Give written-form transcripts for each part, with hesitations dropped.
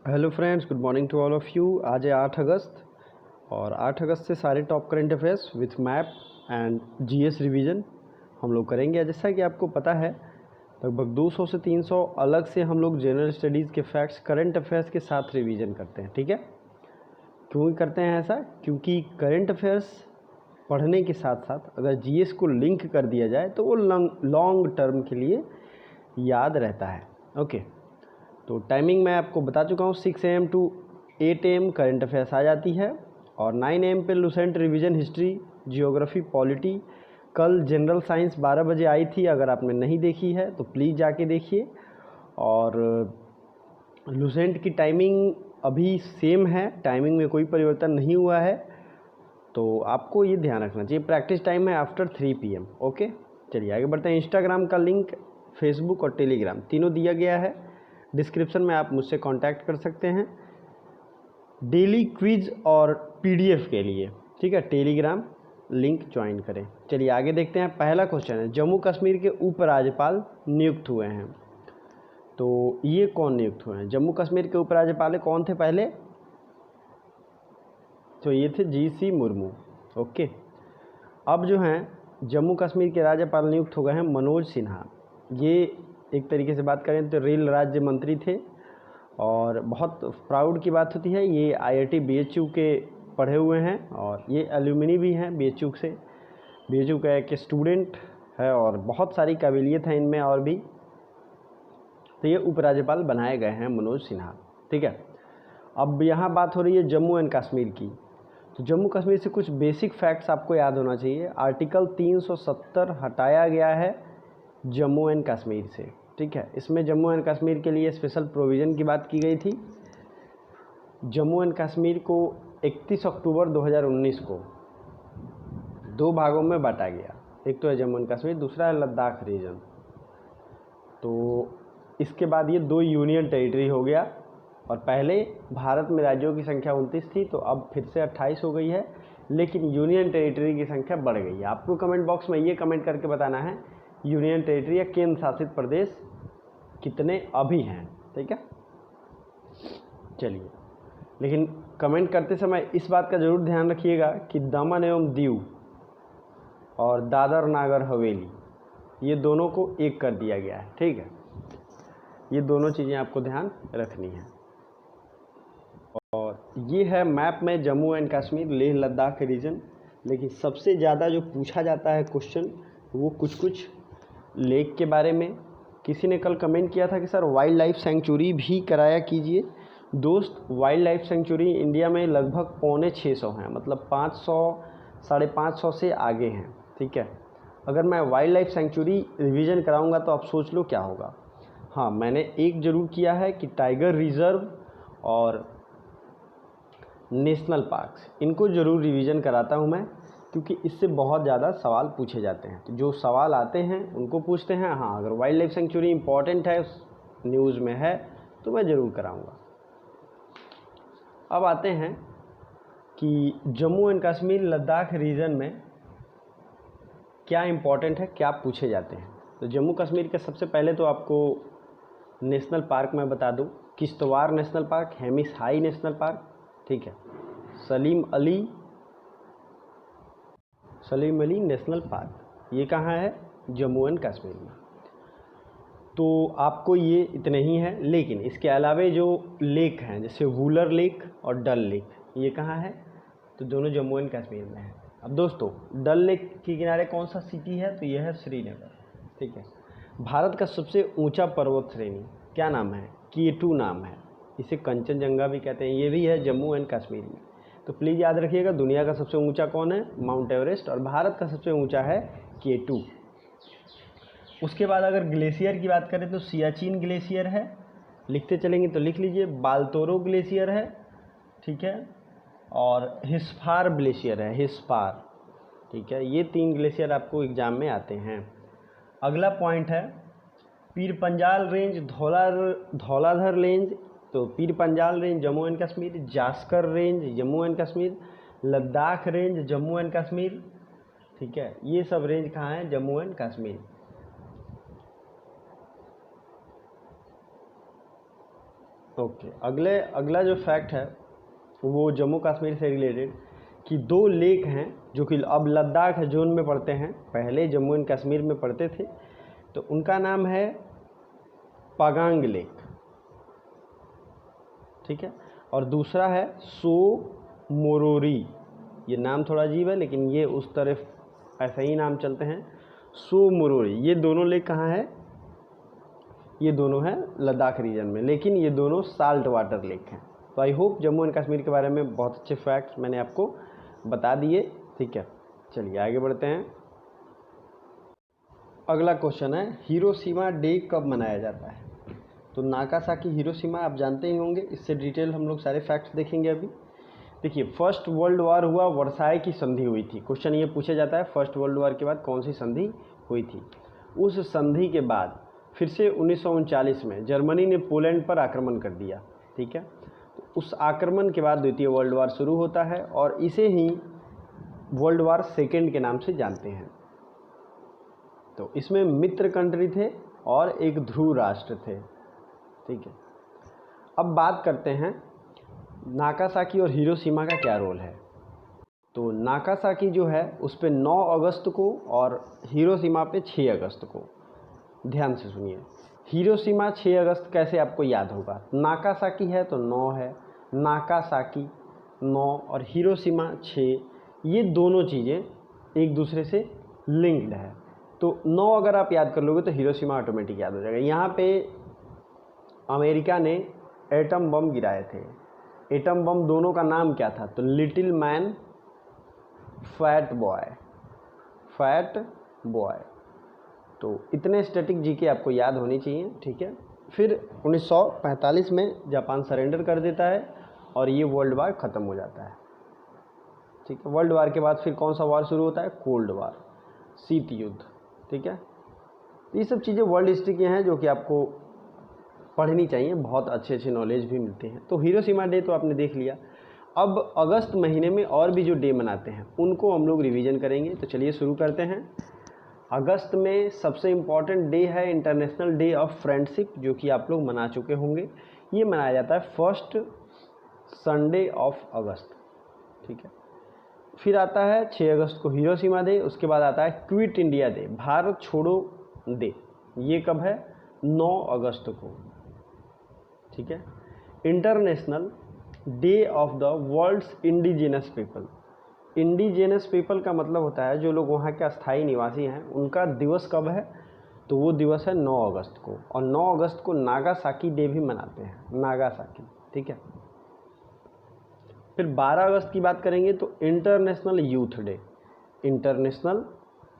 Hello friends, good morning to all of you. आज है 8 अगस्त और 8 अगस्त से सारे top current affairs with map and GS revision हम लोग करेंगे। जैसा कि आपको पता है, लगभग 200 से 300 अलग से हम लोग जनरल स्टडीज़ के फैक्ट्स करंट अफेयर्स के साथ रिवीजन करते हैं। ठीक है, क्यों करते हैं ऐसा? क्योंकि करंट अफेयर्स पढ़ने के साथ साथ अगर जीएस को लिंक कर दिया जाए तो वो लॉन्ग टर्म के लिए याद रहता है। ओके, तो टाइमिंग मैं आपको बता चुका हूँ, 6 AM to 8 AM current affairs आ जाती है और 9 AM पे Lucent revision history, geography, polity. कल जनरल साइंस 12 बजे आई थी, अगर आपने नहीं देखी है तो प्लीज़ जाके देखिए। और लुसेंट की टाइमिंग अभी सेम है, टाइमिंग में कोई परिवर्तन नहीं हुआ है, तो आपको ये ध्यान रखना चाहिए। प्रैक्टिस टाइम है आफ्टर 3 PM। ओके, चलिए आगे बढ़ते हैं। इंस्टाग्राम का लिंक, फेसबुक और टेलीग्राम तीनों दिया गया है डिस्क्रिप्शन में, आप मुझसे कांटेक्ट कर सकते हैं डेली क्विज और पीडीएफ के लिए। ठीक है, टेलीग्राम लिंक ज्वाइन करें। चलिए आगे देखते हैं। पहला क्वेश्चन है, जम्मू कश्मीर के उपराज्यपाल नियुक्त हुए हैं, तो ये कौन नियुक्त हुए हैं? जम्मू कश्मीर के उपराज्यपाल कौन थे पहले? तो ये थे GC मुर्मू। ओके, अब जो हैं जम्मू कश्मीर के राज्यपाल नियुक्त हो गए हैं मनोज सिन्हा। ये एक तरीके से बात करें तो रेल राज्य मंत्री थे और बहुत प्राउड की बात होती है, ये IIT BHU के पढ़े हुए हैं और ये एल्यूमिनी भी हैं BHU से। BHU का एक स्टूडेंट है और बहुत सारी काबिलियत है इनमें और भी। तो ये उपराज्यपाल बनाए गए हैं मनोज सिन्हा। ठीक है, अब यहाँ बात हो रही है जम्मू एंड कश्मीर की। तो जम्मू कश्मीर से कुछ बेसिक फैक्ट्स आपको याद होना चाहिए। आर्टिकल 370 हटाया गया है जम्मू एंड कश्मीर से। ठीक है, इसमें जम्मू एंड कश्मीर के लिए स्पेशल प्रोविज़न की बात की गई थी। जम्मू एंड कश्मीर को 31 अक्टूबर 2019 को 2 भागों में बांटा गया। एक तो है जम्मू एंड कश्मीर, दूसरा है लद्दाख रीजन। तो इसके बाद ये 2 यूनियन टेरिटरी हो गया और पहले भारत में राज्यों की संख्या 29 थी, तो अब फिर से 28 हो गई है, लेकिन यूनियन टेरिटरी की संख्या बढ़ गई है। आपको कमेंट बॉक्स में ये कमेंट करके बताना है यूनियन टेरिटरी या केंद्र शासित प्रदेश कितने अभी हैं। ठीक है, चलिए, लेकिन कमेंट करते समय इस बात का ज़रूर ध्यान रखिएगा कि दमन एवं दीव और दादर नागर हवेली ये दोनों को एक कर दिया गया है। ठीक है, ये दोनों चीज़ें आपको ध्यान रखनी है। और ये है मैप में जम्मू एंड कश्मीर, लेह लद्दाख रीजन। लेकिन सबसे ज़्यादा जो पूछा जाता है क्वेश्चन वो कुछ लेक के बारे में। किसी ने कल कमेंट किया था कि सर वाइल्ड लाइफ सेंचुरी भी कराया कीजिए। दोस्त, वाइल्ड लाइफ सेंचुरी इंडिया में लगभग 650 हैं, मतलब 500 550 से आगे हैं। ठीक है, अगर मैं वाइल्ड लाइफ सेंचुरी रिवीजन कराऊंगा तो आप सोच लो क्या होगा। हाँ, मैंने एक ज़रूर किया है कि टाइगर रिजर्व और नेशनल पार्क्स, इनको ज़रूर रिवीजन कराता हूँ मैं, क्योंकि इससे बहुत ज़्यादा सवाल पूछे जाते हैं। तो जो सवाल आते हैं उनको पूछते हैं। हाँ, अगर वाइल्ड लाइफ सेंचुरी इंपॉर्टेंट है, न्यूज़ में है, तो मैं ज़रूर कराऊँगा। अब आते हैं कि जम्मू एंड कश्मीर लद्दाख रीजन में क्या इम्पोर्टेंट है, क्या पूछे जाते हैं। तो जम्मू कश्मीर के सबसे पहले तो आपको नेशनल पार्क मैं बता दूं, Kishtwar national park, Hemis high national park. ठीक है, सलीम अली नेशनल पार्क, ये कहाँ है? जम्मू एंड कश्मीर में। तो आपको ये इतने ही हैं, लेकिन इसके अलावे जो लेक हैं जैसे वूलर लेक और डल लेक, ये कहाँ है? तो दोनों जम्मू एंड कश्मीर में है। अब दोस्तों, डल लेक के किनारे कौन सा सिटी है? तो यह है श्रीनगर। ठीक है, भारत का सबसे ऊंचा पर्वत श्रेणी क्या नाम है? K2 नाम है, इसे कंचनजंगा भी कहते हैं, ये भी है जम्मू एंड कश्मीर में। तो प्लीज़ याद रखिएगा, दुनिया का सबसे ऊंचा कौन है? माउंट एवरेस्ट, और भारत का सबसे ऊंचा है K2। उसके बाद अगर ग्लेशियर की बात करें तो सियाचिन ग्लेशियर है, लिखते चलेंगे तो लिख लीजिए। बाल्तोरो ग्लेशियर है, ठीक है, और हिस्पार ग्लेशियर है, हिस्पार। ठीक है, ये 3 ग्लेशियर आपको एग्जाम में आते हैं। अगला पॉइंट है पीर पंजाल रेंज, धौलाधर रेंज। तो Pir Panjal range Jammu and Kashmir, Zanskar range Jammu and Kashmir, Ladakh range Jammu and Kashmir. ठीक है, ये सब रेंज कहाँ हैं? जम्मू एंड कश्मीर। ओके, अगला जो फैक्ट है वो जम्मू कश्मीर से रिलेटेड कि 2 लेक हैं जो कि अब लद्दाख जोन में पड़ते हैं, पहले जम्मू एंड कश्मीर में पड़ते थे। तो उनका नाम है पागांग लेक, ठीक है, और दूसरा है सो मोरोरी। ये नाम थोड़ा अजीब है लेकिन ये उस तरफ ऐसा ही नाम चलते हैं, सो मोरोरी। ये दोनों लेक कहाँ है? ये दोनों हैं लद्दाख रीजन में, लेकिन ये दोनों साल्ट वाटर लेक हैं। तो I hope Jammu and Kashmir के बारे में बहुत अच्छे फैक्ट्स मैंने आपको बता दिए, ठीक है। चलिए आगे बढ़ते हैं। अगला क्वेश्चन है हिरोशिमा डे कब मनाया जाता है? तो नागासाकी हिरोशिमा आप जानते ही होंगे, इससे डिटेल हम लोग सारे फैक्ट्स देखेंगे अभी। देखिए, फर्स्ट वर्ल्ड वार हुआ, वर्साई की संधि हुई थी। क्वेश्चन ये पूछा जाता है फर्स्ट वर्ल्ड वार के बाद कौन सी संधि हुई थी? उस संधि के बाद फिर से 1939 में जर्मनी ने पोलैंड पर आक्रमण कर दिया, ठीक है। तो उस आक्रमण के बाद द्वितीय वर्ल्ड वार शुरू होता है और इसे ही वर्ल्ड वार सेकेंड के नाम से जानते हैं। तो इसमें मित्र कंट्री थे और एक ध्रुव राष्ट्र थे, ठीक है। अब बात करते हैं नागासाकी और हिरोशिमा का क्या रोल है। तो नागासाकी जो है उस पे 9 अगस्त को और हिरोशिमा पे 6 अगस्त को। ध्यान से सुनिए, हिरोशिमा 6 अगस्त कैसे आपको याद होगा? नागासाकी है तो 9 है, नागासाकी 9 और हिरोशिमा 6, ये दोनों चीज़ें एक दूसरे से लिंक्ड है। तो 9 अगर आप याद कर लोगे तो हिरोशिमा ऑटोमेटिक याद हो जाएगा। यहाँ पे अमेरिका ने एटम बम गिराए थे। एटम बम दोनों का नाम क्या था? तो लिटिल मैन, फैट बॉय। तो इतने स्टैटिक जीके आपको याद होनी चाहिए, ठीक है। फिर 1945 में जापान सरेंडर कर देता है और ये वर्ल्ड वार ख़त्म हो जाता है, ठीक है। वर्ल्ड वार के बाद फिर कौन सा वार शुरू होता है? कोल्ड वार, शीत युद्ध, ठीक है। ये सब चीज़ें वर्ल्ड हिस्ट्री की हैं जो कि आपको पढ़नी चाहिए, बहुत अच्छे नॉलेज भी मिलते हैं। तो हिरोशिमा डे तो आपने देख लिया। अब अगस्त महीने में और भी जो डे मनाते हैं उनको हम लोग रिवीजन करेंगे। तो चलिए शुरू करते हैं। अगस्त में सबसे इम्पॉर्टेंट डे है इंटरनेशनल डे ऑफ फ्रेंडशिप, जो कि आप लोग मना चुके होंगे। ये मनाया जाता है फर्स्ट संडे ऑफ अगस्त, ठीक है। फिर आता है 6 अगस्त को हिरोशिमा डे। उसके बाद आता है क्विट इंडिया डे, भारत छोड़ो डे। ये कब है? 9 अगस्त को, ठीक है। International day of the world's indigenous people. Indigenous people का मतलब होता है जो लोग वहाँ के अस्थायी निवासी हैं, उनका दिवस कब है? तो वो दिवस है 9 अगस्त को। और 9 अगस्त को नागासाकी डे भी मनाते हैं, नागासाकी, ठीक है। फिर 12 अगस्त की बात करेंगे तो international youth day. International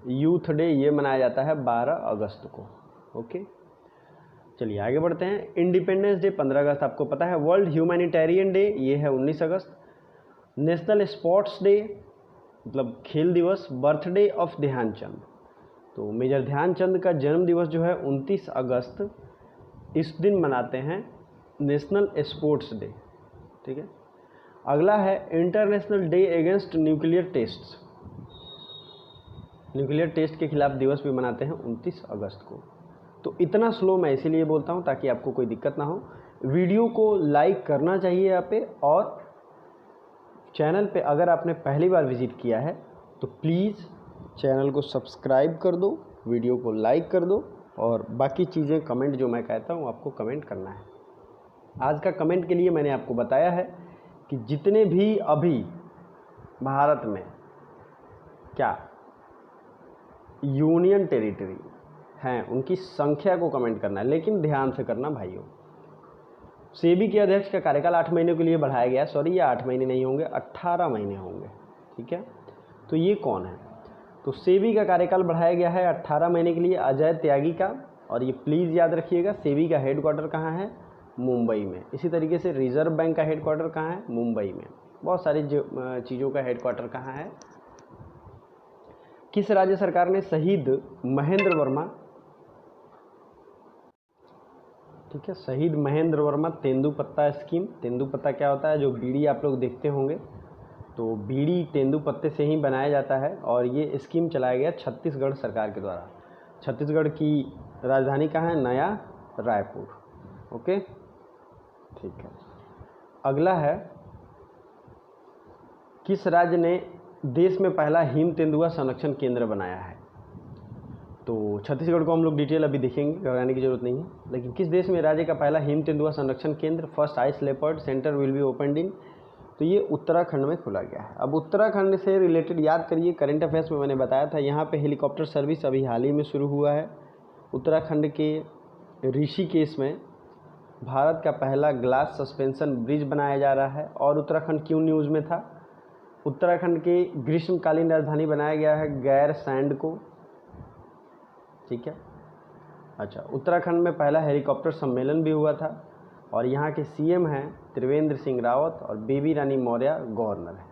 youth day ये मनाया जाता है 12 अगस्त को, ओके। चलिए आगे बढ़ते हैं। इंडिपेंडेंस डे 15 अगस्त आपको पता है। वर्ल्ड ह्यूमैनिटेरियन डे ये है 19 अगस्त। नेशनल स्पोर्ट्स डे मतलब खेल दिवस, बर्थडे ऑफ ध्यानचंद। तो मेजर ध्यानचंद का जन्म दिवस जो है 29 अगस्त, इस दिन मनाते हैं नेशनल स्पोर्ट्स डे, ठीक है। अगला है international day against nuclear tests. Nuclear test के खिलाफ दिवस भी मनाते हैं 29 अगस्त को। तो इतना स्लो मैं इसीलिए बोलता हूँ ताकि आपको कोई दिक्कत ना हो। वीडियो को लाइक करना चाहिए यहाँ पे, और चैनल पे अगर आपने पहली बार विजिट किया है तो प्लीज़ चैनल को सब्सक्राइब कर दो, वीडियो को लाइक कर दो, और बाकी चीज़ें कमेंट जो मैं कहता हूँ आपको कमेंट करना है। आज का कमेंट के लिए मैंने आपको बताया है कि जितने भी अभी भारत में क्या यूनियन टेरिटरी हैं उनकी संख्या को कमेंट करना है, लेकिन ध्यान से करना भाइयों। सेबी के अध्यक्ष का कार्यकाल 8 महीने के लिए बढ़ाया गया, सॉरी ये 8 महीने नहीं होंगे, 18 महीने होंगे, ठीक है। तो ये कौन है? तो सेबी का कार्यकाल बढ़ाया गया है 18 महीने के लिए अजय त्यागी का। और ये प्लीज़ याद रखिएगा, सेबी का हेडक्वार्टर कहाँ है? मुंबई में। इसी तरीके से रिजर्व बैंक का हेडक्वार्टर कहाँ है? मुंबई में। बहुत सारी चीज़ों का हेडक्वार्टर कहाँ है? किस राज्य सरकार ने शहीद महेंद्र वर्मा, ठीक है, शहीद महेंद्र वर्मा तेंदुपत्ता स्कीम। तेंदुपत्ता क्या होता है? जो बीड़ी आप लोग देखते होंगे, तो बीड़ी तेंदुपत्ते से ही बनाया जाता है, और ये स्कीम चलाया गया छत्तीसगढ़ सरकार के द्वारा। छत्तीसगढ़ की राजधानी कहाँ है? नया रायपुर, ओके। ठीक है। अगला है, किस राज्य ने देश में पहला हिम तेंदुआ संरक्षण केंद्र बनाया है? तो छत्तीसगढ़ को हम लोग डिटेल अभी देखेंगे, घबराने की जरूरत नहीं है। लेकिन किस देश में राज्य का पहला हिम तेंदुआ संरक्षण केंद्र, first ice leopard centre will be opened इन? तो ये उत्तराखंड में खुला गया है। अब उत्तराखंड से रिलेटेड याद करिए, करंट अफेयर्स में मैंने बताया था, यहाँ पे हेलीकॉप्टर सर्विस अभी हाल ही में शुरू हुआ है। उत्तराखंड के ऋषिकेश में भारत का पहला ग्लास सस्पेंशन ब्रिज बनाया जा रहा है। और उत्तराखंड क्यों न्यूज़ में था? उत्तराखंड के ग्रीष्मकालीन राजधानी बनाया गया है गैरसैंड को। ठीक है। अच्छा, उत्तराखंड में पहला हेलीकॉप्टर सम्मेलन भी हुआ था और यहाँ के सीएम हैं त्रिवेंद्र सिंह रावत और बेबी रानी मौर्य गवर्नर है,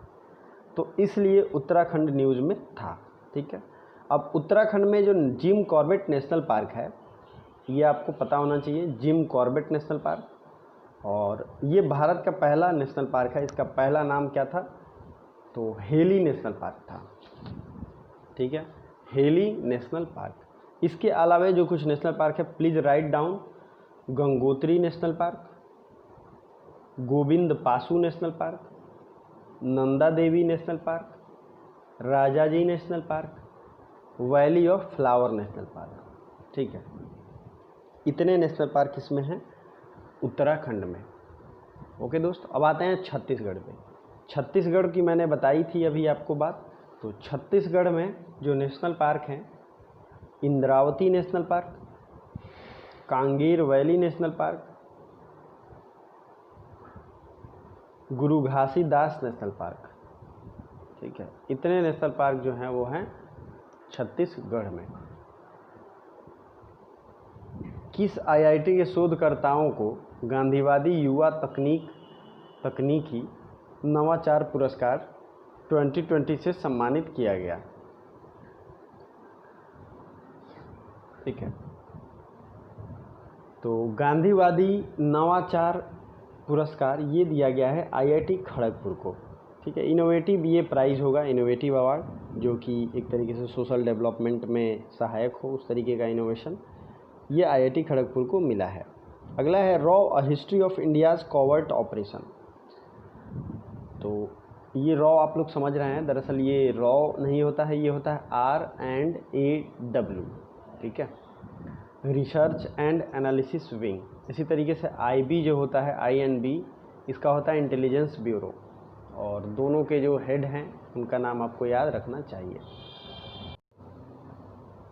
तो इसलिए उत्तराखंड न्यूज़ में था। ठीक है। अब उत्तराखंड में जो जिम कॉर्बेट नेशनल पार्क है, ये आपको पता होना चाहिए, जिम कॉर्बेट नेशनल पार्क, और ये भारत का पहला नेशनल पार्क है। इसका पहला नाम क्या था? तो हेली नेशनल पार्क था। ठीक है, हेली नेशनल पार्क। इसके अलावा जो कुछ नेशनल पार्क है, please write down: Gangotri national park, Govind Pashu national park, Nanda Devi national park, Rajaji national park, valley of flower national park. ठीक है, इतने नेशनल पार्क इसमें हैं उत्तराखंड में। ओके दोस्त, अब आते हैं छत्तीसगढ़ पे। छत्तीसगढ़ की मैंने बताई थी अभी आपको बात। तो छत्तीसगढ़ में जो नेशनल पार्क हैं, Indravati national park, Kanger valley national park, गुरु घासीदास नेशनल पार्क। ठीक है, इतने नेशनल पार्क जो हैं वो हैं छत्तीसगढ़ में। किस आईआईटी के शोधकर्ताओं को गांधीवादी युवा तकनीकी नवाचार पुरस्कार 2020 से सम्मानित किया गया? ठीक है, तो गांधीवादी नवाचार पुरस्कार ये दिया गया है आईआईटी खड़गपुर को। ठीक है, इनोवेटिव ये प्राइज़ होगा, इनोवेटिव अवार्ड, जो कि एक तरीके से सोशल डेवलपमेंट में सहायक हो, उस तरीके का इनोवेशन, ये आईआईटी खड़गपुर को मिला है। अगला है रॉ a history of India's covert operation. तो ये रॉ आप लोग समझ रहे हैं, दरअसल ये रॉ नहीं होता है, ये होता है R&AW। ठीक है, रिसर्च एंड एनालिसिस विंग। इसी तरीके से IB जो होता है, INB, इसका होता है इंटेलिजेंस ब्यूरो। और दोनों के जो हेड हैं उनका नाम आपको याद रखना चाहिए।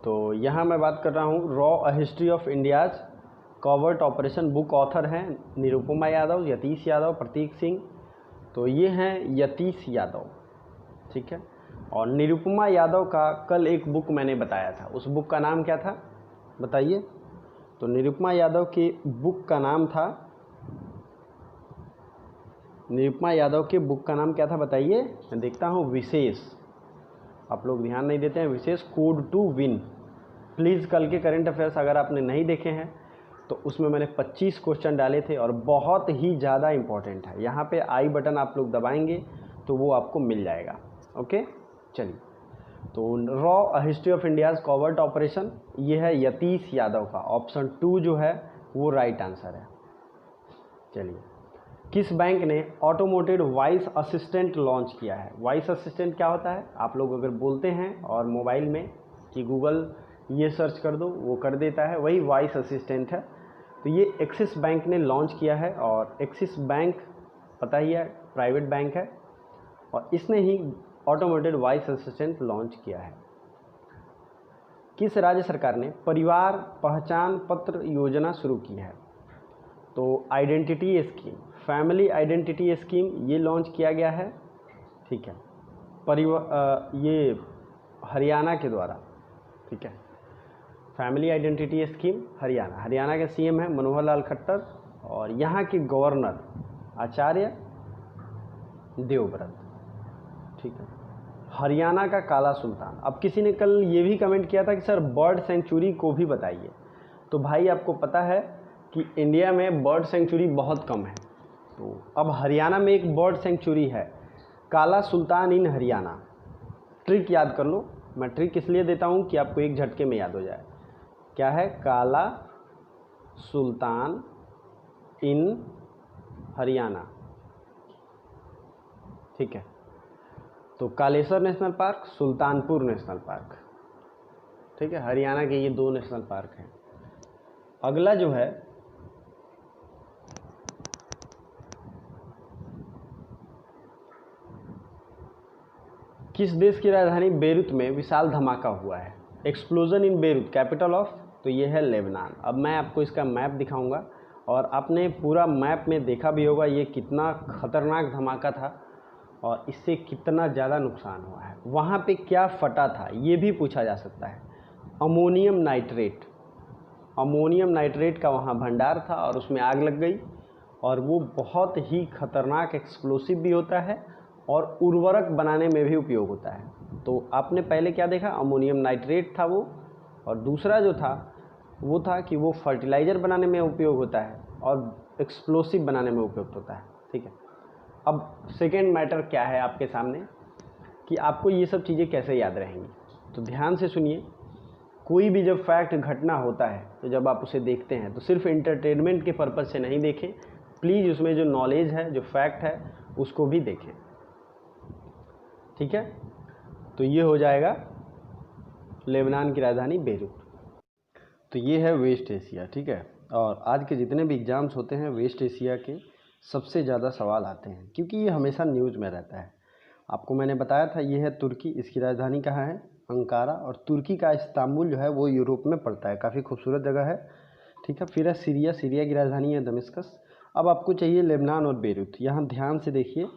तो यहाँ मैं बात कर रहा हूँ रॉ a history of India's covert operation. Book author हैं निरुपमा यादव, यतीश यादव, प्रतीक सिंह। तो ये हैं यतीश यादव। ठीक है, और निरुपमा यादव का कल एक बुक मैंने बताया था, उस बुक का नाम क्या था बताइए? तो निरुपमा यादव की बुक का नाम था, निरुपमा यादव के बुक का नाम क्या था बताइए? मैं देखता हूँ, विशेष। आप लोग ध्यान नहीं देते हैं, विशेष कोड टू विन। प्लीज़ कल के करंट अफेयर्स अगर आपने नहीं देखे हैं तो उसमें मैंने 25 क्वेश्चन डाले थे और बहुत ही ज़्यादा इम्पॉर्टेंट है। यहाँ पे आई बटन आप लोग दबाएंगे तो वो आपको मिल जाएगा। ओके, चलिए, तो रॉ a history of India's covert operation, ये है यतीश यादव का। ऑप्शन 2 जो है वो राइट आंसर है। चलिए, किस बैंक ने ऑटोमोटिव वॉइस असिस्टेंट लॉन्च किया है? वॉइस असिस्टेंट क्या होता है? आप लोग अगर बोलते हैं और मोबाइल में कि गूगल ये सर्च कर दो, वो कर देता है, वही वॉइस असिस्टेंट है। तो ये एक्सिस बैंक ने लॉन्च किया है, और एक्सिस बैंक पता ही है प्राइवेट बैंक है, और इसने ही ऑटोमेटेड वॉइस असिस्टेंट लॉन्च किया है। किस राज्य सरकार ने परिवार पहचान पत्र योजना शुरू की है? तो identity scheme, family identity scheme, ये लॉन्च किया गया है। ठीक है, ये हरियाणा के द्वारा। ठीक है, फैमिली आइडेंटिटी स्कीम हरियाणा के सीएम हैं मनोहर लाल खट्टर, और यहाँ के गवर्नर आचार्य देवव्रत। ठीक है, हरियाणा का काला सुल्तान। अब किसी ने कल ये भी कमेंट किया था कि सर बर्ड सेंचुरी को भी बताइए। तो भाई आपको पता है कि इंडिया में बर्ड सेंचुरी बहुत कम है, तो अब हरियाणा में एक बर्ड सेंचुरी है, काला सुल्तान इन हरियाणा। ट्रिक याद कर लो, मैं ट्रिक इसलिए देता हूँ कि आपको एक झटके में याद हो जाए। क्या है? काला सुल्तान इन हरियाणा, ठीक है। तो Kaleshwar national park, Sultanpur national park, ठीक है। हरियाणा के ये 2 नेशनल पार्क हैं। अगला जो है किस देश की राजधानी बेरूत में विशाल धमाका हुआ है? Explosion in Beirut, capital of, तो ये है लेबनान। अब मैं आपको इसका मैप दिखाऊंगा और आपने पूरा मैप में देखा भी होगा ये कितना खतरनाक धमाका था और इससे कितना ज़्यादा नुकसान हुआ है। वहाँ पे क्या फटा था ये भी पूछा जा सकता है। अमोनियम नाइट्रेट, अमोनियम नाइट्रेट का वहाँ भंडार था और उसमें आग लग गई और वो बहुत ही खतरनाक एक्सप्लोसिव भी होता है और उर्वरक बनाने में भी उपयोग होता है। तो आपने पहले क्या देखा, अमोनियम नाइट्रेट था वो, और दूसरा जो था वो था कि वो फर्टिलाइज़र बनाने में उपयोग होता है और एक्सप्लोसिव बनाने में उपयुक्त होता है, ठीक है। अब सेकेंड मैटर क्या है आपके सामने कि आपको ये सब चीज़ें कैसे याद रहेंगी। तो ध्यान से सुनिए, कोई भी जब फैक्ट घटना होता है तो जब आप उसे देखते हैं तो सिर्फ इंटरटेनमेंट के पर्पज़ से नहीं देखें, प्लीज़ उसमें जो नॉलेज है, जो फैक्ट है, उसको भी देखें, ठीक है। तो ये हो जाएगा लेबनान की राजधानी बेरूत। तो ये है वेस्ट एशिया, ठीक है। और आज के जितने भी एग्ज़ाम्स होते हैं वेस्ट एशिया के सबसे ज़्यादा सवाल आते हैं क्योंकि ये हमेशा न्यूज़ में रहता है। आपको मैंने बताया था ये है तुर्की, इसकी राजधानी कहाँ है? अंकारा। और तुर्की का इस्तांबुल जो है वो यूरोप में पड़ता है, काफ़ी खूबसूरत जगह है, ठीक है। फिर है सीरिया, सीरिया की राजधानी है दमिश्कस। अब आपको चाहिए लेबनान और बेरूत। यहाँ ध्यान से देखिए,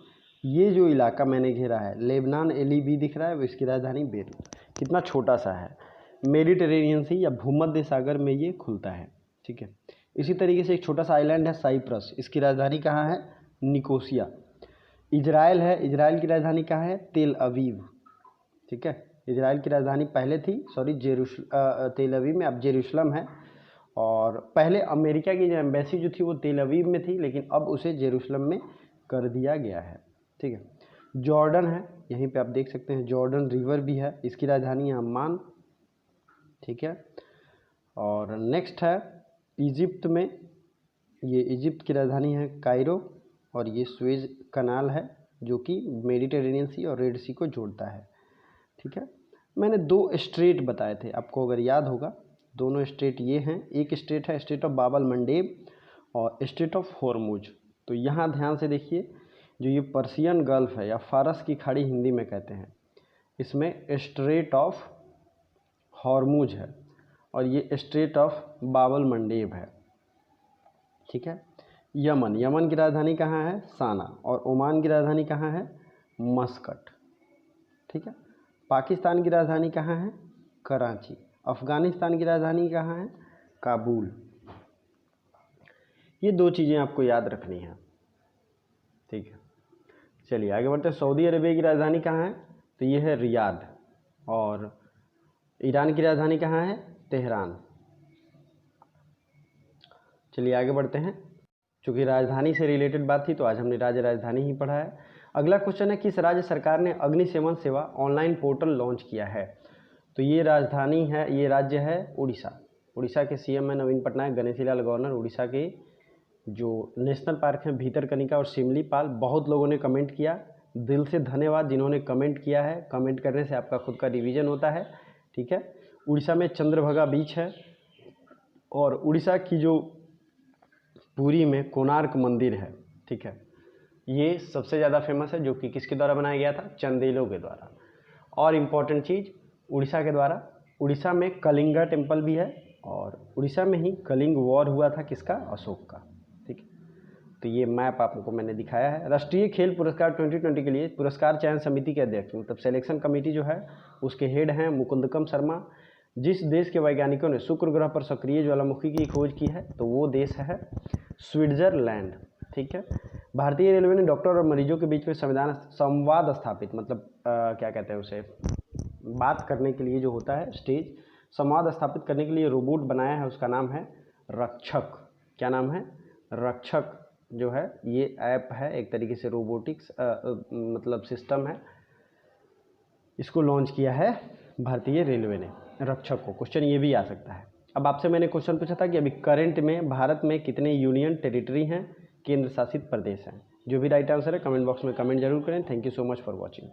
ये जो इलाका मैंने घेरा है लेबनान LEB दिख रहा है, वो इसकी राजधानी बेरूत। कितना छोटा सा है, मेडिटेरेनियन सी या भूमध्य सागर में ये खुलता है, ठीक है। इसी तरीके से एक छोटा सा आइलैंड है साइप्रस, इसकी राजधानी कहाँ है? निकोसिया। इजराइल है, इजराइल की राजधानी कहाँ है? तेल अवीव, ठीक है। इजराइल की राजधानी पहले थी तेल अवीव में, अब जेरूशलम है। और पहले अमेरिका की जो एम्बेसी जो थी वो तेल अवीव में थी, लेकिन अब उसे जेरूशलम में कर दिया गया है, ठीक है। जॉर्डन है, यहीं पे आप देख सकते हैं जॉर्डन रिवर भी है, इसकी राजधानी है अम्मान, ठीक है। और नेक्स्ट है इजिप्ट में, ये इजिप्ट की राजधानी है कायरो और ये स्वेज कनाल है जो कि मेडिटेरेनियन सी और रेड सी को जोड़ता है, ठीक है। मैंने 2 स्टेट बताए थे, आपको अगर याद होगा, दोनों स्टेट ये हैं। एक स्टेट है स्टेट ऑफ बाबल मंडेब और स्टेट ऑफ हॉर्मुज। तो यहाँ ध्यान से देखिए, जो ये पर्शियन गल्फ है या फारस की खाड़ी हिंदी में कहते हैं, इसमें स्ट्रेट ऑफ हॉर्मुज है और ये स्ट्रेट ऑफ बाबल मंडेब है, ठीक है। यमन, यमन की राजधानी कहाँ है? साना। और ओमान की राजधानी कहाँ है? मस्कट, ठीक है। पाकिस्तान की राजधानी कहाँ है? कराची। अफ़गानिस्तान की राजधानी कहाँ है? काबुल। ये 2 चीज़ें आपको याद रखनी है, ठीक है। चलिए आगे बढ़ते हैं। सऊदी अरेबिया की राजधानी कहाँ है? तो ये है रियाद। और ईरान की राजधानी कहाँ है? तेहरान। चलिए आगे बढ़ते हैं। चूँकि राजधानी से रिलेटेड बात थी तो आज हमने राज्य राजधानी ही पढ़ा है। अगला क्वेश्चन है किस राज्य सरकार ने अग्निशमन सेवा ऑनलाइन पोर्टल लॉन्च किया है? तो ये राजधानी है, ये राज्य है उड़ीसा। उड़ीसा के CM है नवीन पटनायक, गणेशी लाल गवर्नर। उड़ीसा के जो नेशनल पार्क हैं भीतरकनिका और सिमलीपाल। बहुत लोगों ने कमेंट किया, दिल से धन्यवाद जिन्होंने कमेंट किया है। कमेंट करने से आपका खुद का रिवीजन होता है, ठीक है। उड़ीसा में चंद्रभागा बीच है और उड़ीसा की जो पुरी में कोणार्क मंदिर है, ठीक है, ये सबसे ज़्यादा फेमस है, जो कि किसके द्वारा बनाया गया था? चंदेलों के द्वारा। और इम्पॉर्टेंट चीज़ उड़ीसा के द्वारा, उड़ीसा में कलिंगा टेम्पल भी है और उड़ीसा में ही कलिंग वॉर हुआ था, किसका? अशोक का, ठीक है। तो ये मैप आपको मैंने दिखाया है। राष्ट्रीय खेल पुरस्कार 2020 के लिए पुरस्कार चयन समिति के अध्यक्ष, मतलब सिलेक्शन कमेटी जो है उसके हेड हैं मुकुंदकम शर्मा। जिस देश के वैज्ञानिकों ने शुक्र ग्रह पर सक्रिय ज्वालामुखी की खोज की है तो वो देश है स्विट्जरलैंड, ठीक है। भारतीय रेलवे ने डॉक्टर और मरीजों के बीच में संवाद स्थापित, मतलब क्या कहते हैं उसे, बात करने के लिए जो होता है स्टेज, संवाद स्थापित करने के लिए रोबोट बनाया है, उसका नाम है रक्षक। क्या नाम है? रक्षक जो है ये ऐप है, एक तरीके से रोबोटिक्स मतलब सिस्टम है। इसको लॉन्च किया है भारतीय रेलवे ने, रक्षक को। क्वेश्चन ये भी आ सकता है। अब आपसे मैंने क्वेश्चन पूछा था कि अभी करंट में भारत में कितने यूनियन टेरिटरी हैं? केंद्र शासित प्रदेश हैं? जो भी राइट आंसर है कमेंट बॉक्स में कमेंट जरूर करें। Thank you so much for watching.